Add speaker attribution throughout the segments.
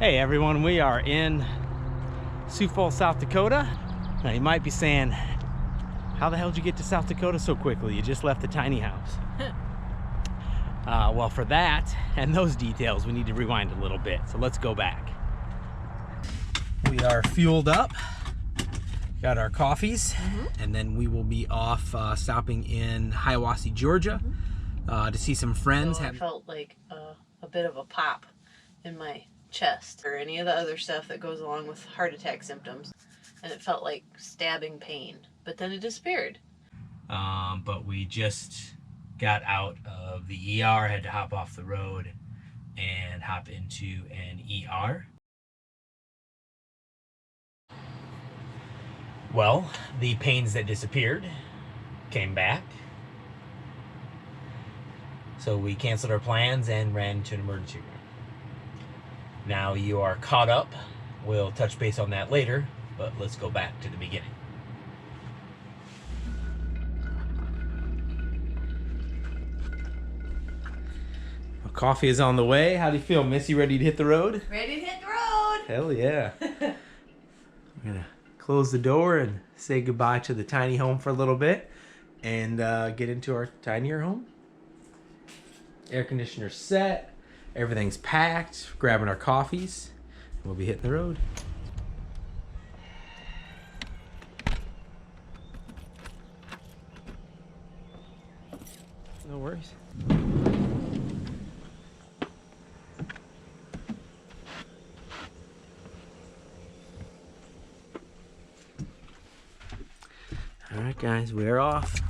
Speaker 1: Hey everyone, we are in Sioux Falls, South Dakota. Now you might be saying, how the hell did you get to South Dakota so quickly? You just left the tiny house. Well, for that and those details, we need to rewind a little bit. So let's go back. We are fueled up, got our coffees, and then we will be off stopping in Hiawassee, Georgia to see some friends.
Speaker 2: So I felt like a bit of a pop in my chest or any of the other stuff that goes along with heart attack symptoms, and it felt like stabbing pain, but then it disappeared.
Speaker 1: But we just got out of the ER, had to hop off the road and hop into an ER. Well, the pains that disappeared came back. So we canceled our plans and ran to an emergency room. Now you are caught up. We'll touch base on that later, but let's go back to the beginning. Well, coffee is on the way. How do you feel, Missy? Ready to hit the road?
Speaker 2: Ready to hit the road!
Speaker 1: Hell yeah. I'm gonna close the door and say goodbye to the tiny home for a little bit and get into our tinier home. Air conditioner set. Everything's packed, grabbing our coffees. We'll be hitting the road. No worries. All right, guys, we're off.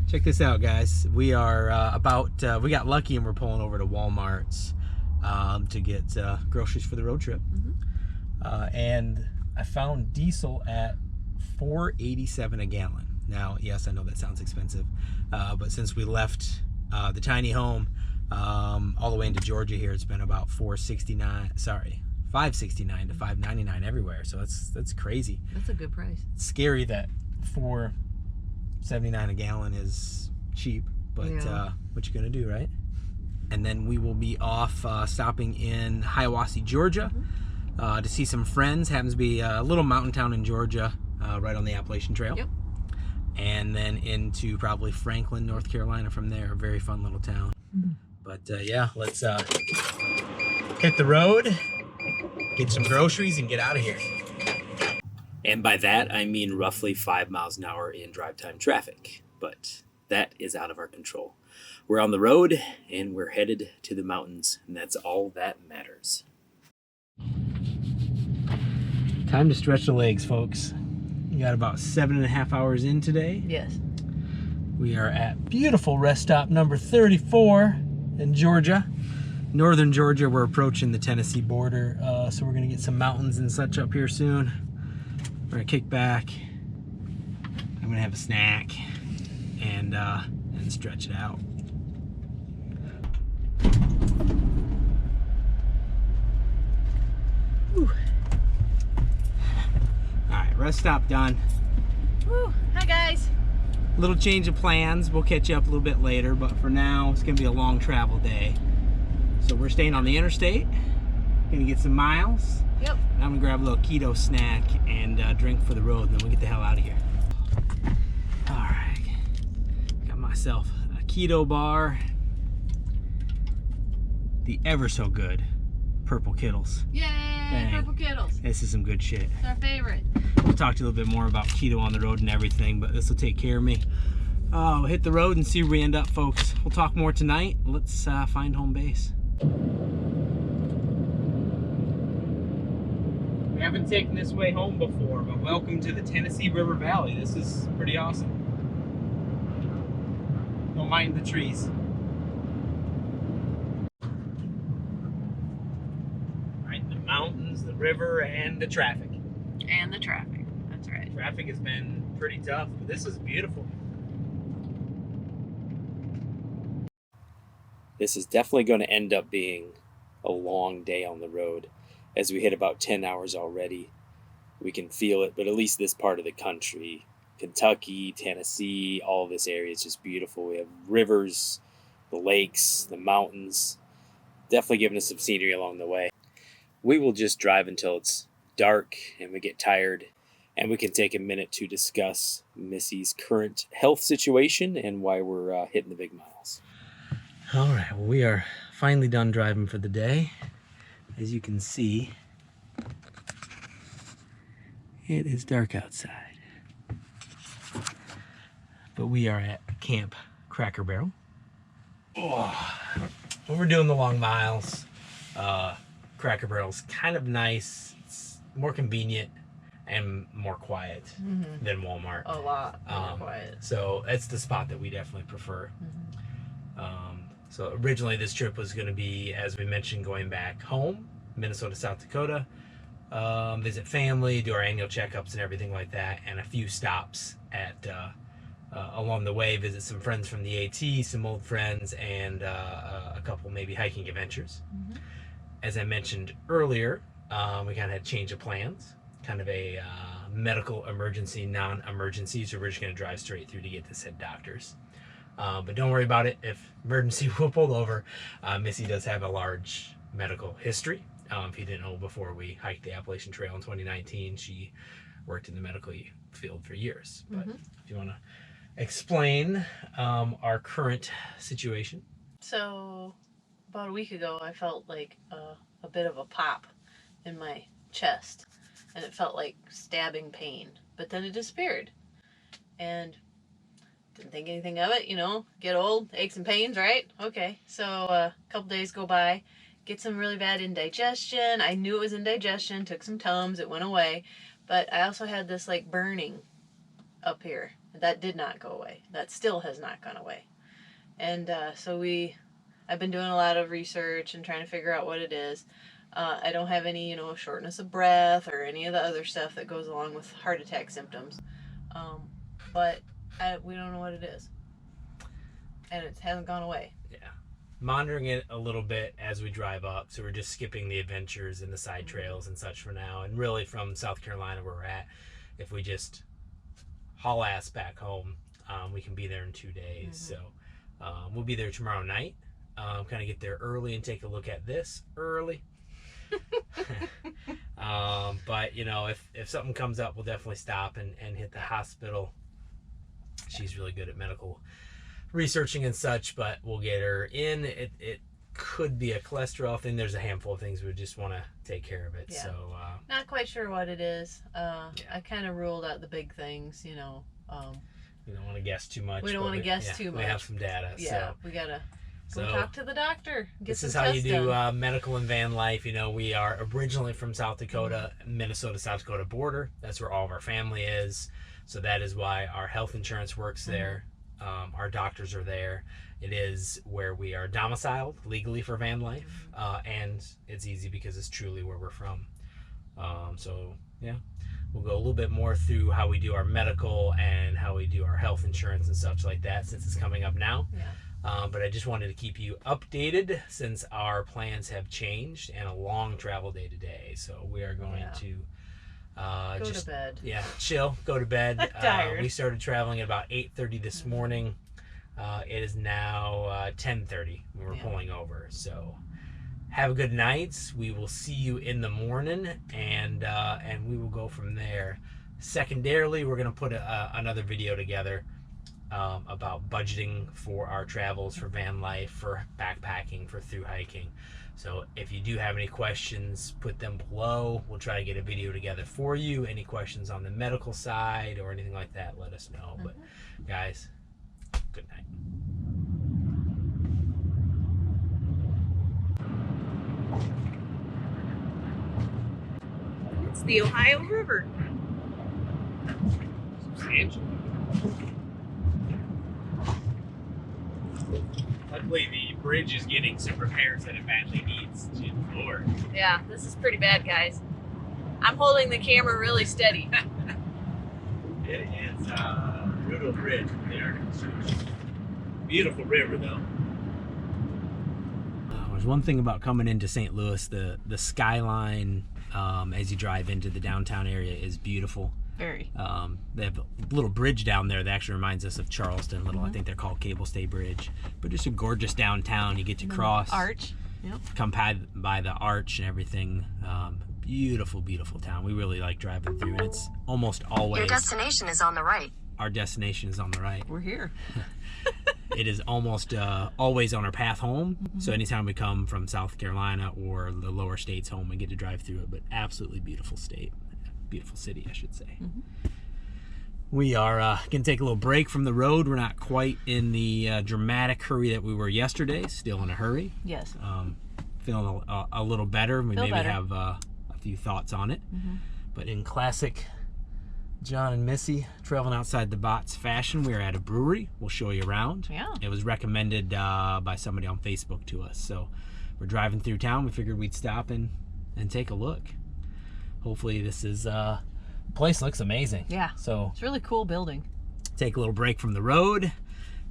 Speaker 1: Check this out, guys. We are we got lucky and we're pulling over to Walmart's to get groceries for the road trip. And I found diesel at $4.87 a gallon. Now, yes, I know that sounds expensive, but since we left the tiny home all the way into Georgia here, it's been about $5.69 to $5.99 everywhere. So that's crazy.
Speaker 2: That's a good price.
Speaker 1: It's scary that $4.79 a gallon is cheap, but
Speaker 2: yeah.
Speaker 1: What you gonna do, right? And then we will be off stopping in Hiawassee, Georgia to see some friends. Happens to be a little mountain town in Georgia, right on the Appalachian Trail.
Speaker 2: Yep.
Speaker 1: And then into probably Franklin, North Carolina from there. A very fun little town. But yeah, let's hit the road, get some groceries, and get out of here. And by that, I mean roughly 5 miles an hour in drive time traffic. But that is out of our control. We're on the road, and we're headed to the mountains, and that's all that matters. Time to stretch the legs, folks. We got about 7.5 hours in today.
Speaker 2: Yes.
Speaker 1: We are at beautiful rest stop number 34 in Georgia. Northern Georgia, we're approaching the Tennessee border, so we're gonna get some mountains and such up here soon. We're gonna kick back. I'm gonna have a snack and stretch it out. Whew. All right, rest stop done.
Speaker 2: Woo. Hi guys.
Speaker 1: Little change of plans. We'll catch you up a little bit later, but for now, it's gonna be a long travel day. So we're staying on the interstate. Gonna get some miles.
Speaker 2: Yep.
Speaker 1: And I'm gonna grab a little keto snack and drink for the road, and then we'll get the hell out of here. All right, got myself a keto bar. The ever so good Purple Kittles.
Speaker 2: Yay,
Speaker 1: Dang.
Speaker 2: Purple Kittles.
Speaker 1: This is some good shit.
Speaker 2: It's our favorite.
Speaker 1: We'll talk to you a little bit more about keto on the road and everything, but this will take care of me. We'll hit the road and see where we end up, folks. We'll talk more tonight. Let's find home base. We haven't taken this way home before, but welcome to the Tennessee River Valley. This is pretty awesome. Don't mind the trees. Right, the mountains, the river, and the traffic.
Speaker 2: And the traffic. That's right.
Speaker 1: Traffic has been pretty tough, but this is beautiful. This is definitely going to end up being a long day on the road. As we hit about 10 hours already, we can feel it, but at least this part of the country, Kentucky, Tennessee, all of this area is just beautiful. We have rivers, the lakes, the mountains, definitely giving us some scenery along the way.
Speaker 3: we will just drive until it's dark and we get tired, and we can take a minute to discuss Missy's current health situation and why we're hitting the big miles.
Speaker 1: All right, well, we are finally done driving for the day. As you can see, it is dark outside. But we are at Camp Cracker Barrel. Oh, when we're doing the long miles, Cracker Barrel's kind of nice. It's more convenient and more quiet than Walmart.
Speaker 2: A lot more quiet.
Speaker 1: So that's the spot that we definitely prefer. So originally this trip was going to be, as we mentioned, going back home, Minnesota, South Dakota, visit family, do our annual checkups and everything like that, and a few stops at along the way, visit some friends from the AT, some old friends, and a couple maybe hiking adventures. As I mentioned earlier, we kind of had change of plans, kind of a medical emergency, non-emergency, so we're just going to drive straight through to get this at doctor's. But don't worry about it. If emergency will pull over, Missy does have a large medical history. If you didn't know, before we hiked the Appalachian Trail in 2019, she worked in the medical field for years. But if you want to explain our current situation.
Speaker 2: So about a week ago, I felt like a bit of a pop in my chest, and it felt like stabbing pain, but then it disappeared. And didn't think anything of it, get old, aches and pains, right? Okay, so a couple days go by, get some really bad indigestion. I knew it was indigestion, took some Tums, it went away, but I also had this like burning up here. That did not go away. That still has not gone away. And so I've been doing a lot of research and trying to figure out what it is. I don't have any, shortness of breath or any of the other stuff that goes along with heart attack symptoms. But we don't know what it is. And it hasn't gone away.
Speaker 1: Yeah. Monitoring it a little bit as we drive up. So we're just skipping the adventures and the side trails and such for now. And really from South Carolina where we're at, if we just haul ass back home, we can be there in 2 days. So we'll be there tomorrow night. Kind of get there early and take a look at this early. But if something comes up, we'll definitely stop and hit the hospital. She's really good at medical researching and such, but we'll get her in. It could be a cholesterol thing. There's a handful of things we just want to take care of it. Yeah. So
Speaker 2: not quite sure what it is. I kind of ruled out the big things. We don't
Speaker 1: want to guess too much.
Speaker 2: We don't want to guess too much.
Speaker 1: We have some data.
Speaker 2: Yeah, so we gotta go talk to the doctor.
Speaker 1: This is how you do medical and van life. We are originally from South Dakota, Minnesota, South Dakota border. That's where all of our family is. So that is why our health insurance works there. Our doctors are there. It is where we are domiciled legally for van life. And it's easy because it's truly where we're from. So yeah, we'll go a little bit more through how we do our medical and how we do our health insurance and such like that since it's coming up now. Yeah. But I just wanted to keep you updated since our plans have changed and a long travel day today. So we are going to
Speaker 2: go to bed.
Speaker 1: Yeah, chill, go to bed.
Speaker 2: I'm tired.
Speaker 1: We started traveling at about 8:30 this morning. It is now 10:30 when we're pulling over. So have a good night. We will see you in the morning, and we will go from there. Secondarily, we're going to put another video together about budgeting for our travels, for van life, for backpacking, for through hiking. So if you do have any questions, put them below. We'll try to get a video together for you. Any questions on the medical side or anything like that, let us know. But guys, good night.
Speaker 2: It's the Ohio River.
Speaker 3: Substantial. Luckily, the bridge is getting some repairs that it badly needs. Lord.
Speaker 2: Yeah, this is pretty bad, guys. I'm holding the camera really steady.
Speaker 3: It is a brutal bridge there. Beautiful river, though.
Speaker 1: There's one thing about coming into St. Louis, the Skyline as you drive into the downtown area is beautiful.
Speaker 2: Very.
Speaker 1: They have a little bridge down there that actually reminds us of Charleston. I think they're called Cable Stay Bridge. But just a gorgeous downtown you get to cross.
Speaker 2: Arch. Yep.
Speaker 1: come by the arch and everything. Beautiful, beautiful town. We really like driving through, and it's almost always...
Speaker 4: Your destination is on the right.
Speaker 1: Our destination is on the right.
Speaker 2: We're here.
Speaker 1: It is almost always on our path home.
Speaker 2: Mm-hmm.
Speaker 1: So anytime we come from South Carolina or the lower states home, we get to drive through it. But absolutely beautiful state. Beautiful city, I should say.
Speaker 2: Mm-hmm.
Speaker 1: We are going to take a little break from the road. We're not quite in the dramatic hurry that we were yesterday. Still in a hurry.
Speaker 2: Yes.
Speaker 1: Feeling a little better. We maybe
Speaker 2: better.
Speaker 1: have a few thoughts on it.
Speaker 2: Mm-hmm.
Speaker 1: But in classic John and Missy traveling outside the box fashion, we are at a brewery. We'll show you around.
Speaker 2: Yeah.
Speaker 1: It was recommended by somebody on Facebook to us. So we're driving through town. We figured we'd stop and take a look. Hopefully this is... the place looks amazing.
Speaker 2: Yeah.
Speaker 1: So
Speaker 2: It's a really cool building.
Speaker 1: take a little break from the road,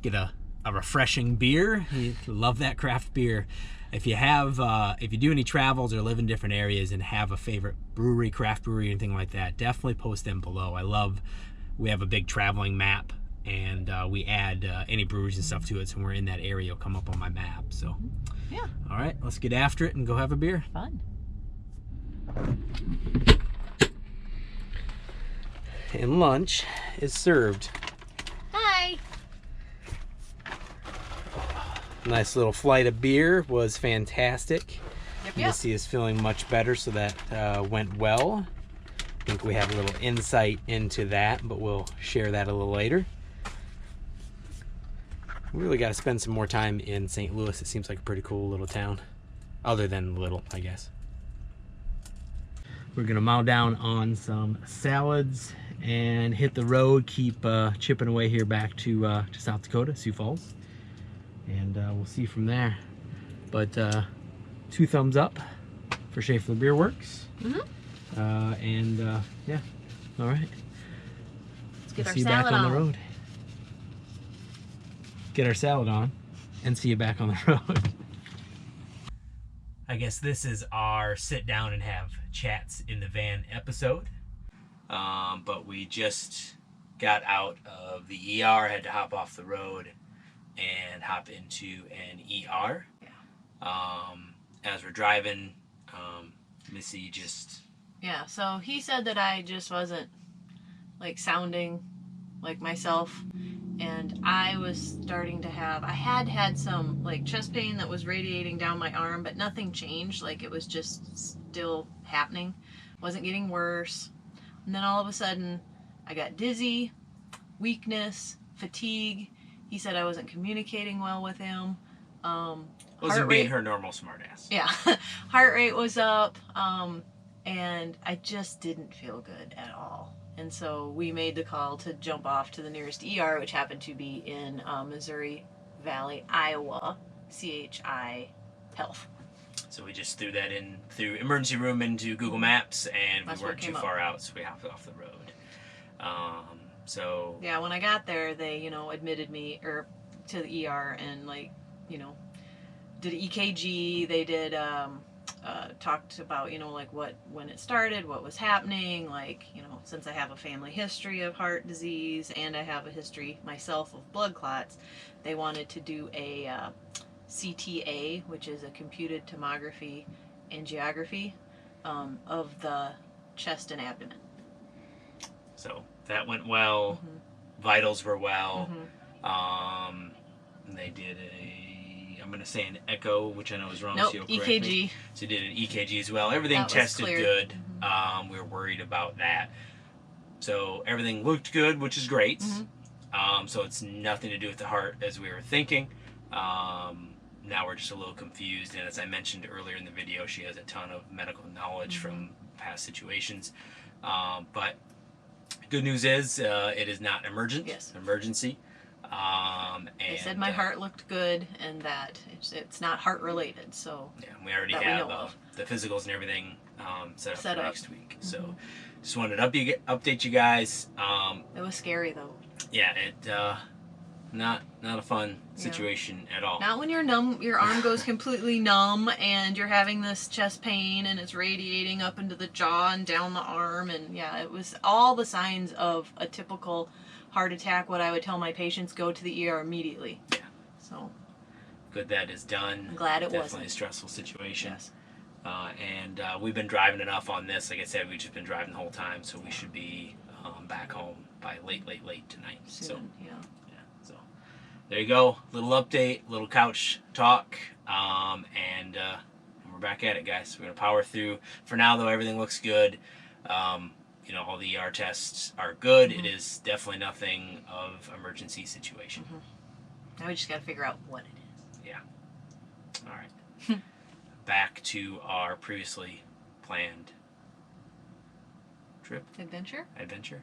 Speaker 1: get a refreshing beer. You love that craft beer. If you do any travels or live in different areas and have a favorite brewery, craft brewery, anything like that, definitely post them below. We have a big traveling map, and we add any breweries and stuff to it. So when we're in that area, it'll come up on my map. So,
Speaker 2: Yeah.
Speaker 1: all right, let's get after it and go have a beer.
Speaker 2: Fun.
Speaker 1: And lunch is served.
Speaker 2: Hi.
Speaker 1: Nice little flight of beer was fantastic.
Speaker 2: Yep.
Speaker 1: Missy is feeling much better, so that went well. I think we have a little insight into that, but we'll share that a little later. We really got to spend some more time in St. Louis. It seems like a pretty cool little town, other than little, I guess. We're gonna mow down on some salads and hit the road, keep chipping away here back to South Dakota, Sioux Falls. And we'll see from there. But 2 thumbs up for Schlafly Beer Works.
Speaker 2: Mm-hmm.
Speaker 1: Yeah, all right.
Speaker 2: Let's get
Speaker 1: We'll
Speaker 2: our
Speaker 1: see you back
Speaker 2: salad
Speaker 1: on
Speaker 2: on.
Speaker 1: the road. Get our salad on and see you back on the road. I guess this is our sit down and have chats in the van episode. But we just got out of the ER, had to hop off the road and hop into an ER.
Speaker 2: Yeah.
Speaker 1: As we're driving, Missy just...
Speaker 2: Yeah, so he said that I just wasn't like sounding like myself, and I was starting to have, I had some like chest pain that was radiating down my arm, but nothing changed. Like it was just still happening, wasn't getting worse. And then all of a sudden I got dizzy, weakness, fatigue. He said I wasn't communicating well with him.
Speaker 1: wasn't being her normal smartass.
Speaker 2: Yeah, heart rate was up, and I just didn't feel good at all. And so we made the call to jump off to the nearest ER, which happened to be in Missouri Valley, Iowa, CHI Health.
Speaker 1: So we just threw that in through emergency room into Google Maps, and
Speaker 2: That's
Speaker 1: we
Speaker 2: what
Speaker 1: weren't too
Speaker 2: came up.
Speaker 1: far out, so we hopped off the road. So
Speaker 2: Yeah, when I got there, they, admitted me to the ER and did an EKG. They did talked about when it started, what was happening, since I have a family history of heart disease and I have a history myself of blood clots, they wanted to do a CTA, which is a computed tomography angiography of the chest and abdomen.
Speaker 1: So that went well. Vitals were well. And they did I'm going to say an echo, which I know is wrong.
Speaker 2: Nope,
Speaker 1: so you'll correct
Speaker 2: EKG.
Speaker 1: me. So did an EKG as well. Everything
Speaker 2: That was
Speaker 1: tested
Speaker 2: cleared.
Speaker 1: good. We were worried about that. So everything looked good, which is great. So it's nothing to do with the heart as we were thinking. Now we're just a little confused. And as I mentioned earlier in the video, she has a ton of medical knowledge from past situations. But good news is it is not emergency.
Speaker 2: They said my heart looked good and that it's not heart related. So
Speaker 1: yeah, we already
Speaker 2: that we
Speaker 1: have
Speaker 2: know of.
Speaker 1: the physicals and everything set up
Speaker 2: Set
Speaker 1: for
Speaker 2: up.
Speaker 1: next week. So just wanted to update you guys.
Speaker 2: It was scary though.
Speaker 1: Yeah, it not a fun situation at all.
Speaker 2: Not when you're numb, your arm goes completely numb and you're having this chest pain and it's radiating up into the jaw and down the arm, and yeah, it was all the signs of a typical heart attack. What I would tell my patients, go to the ER immediately.
Speaker 1: Yeah.
Speaker 2: So
Speaker 1: good that is done.
Speaker 2: I'm glad it
Speaker 1: Definitely
Speaker 2: wasn't.
Speaker 1: a stressful situation.
Speaker 2: Yes.
Speaker 1: And we've been driving enough on this. Like I said, we've just been driving the whole time, so we should be back home by late tonight.
Speaker 2: Soon,
Speaker 1: So
Speaker 2: yeah.
Speaker 1: so there you go. Little update, little couch talk, and we're back at it, guys. We're gonna power through. For now, though, everything looks good. You know, all the ER tests are good.
Speaker 2: Mm-hmm.
Speaker 1: It is definitely nothing of emergency situation.
Speaker 2: Mm-hmm. Now we just got to figure out what it is.
Speaker 1: Yeah. All right. Back to our previously planned trip
Speaker 2: Adventure?
Speaker 1: adventure.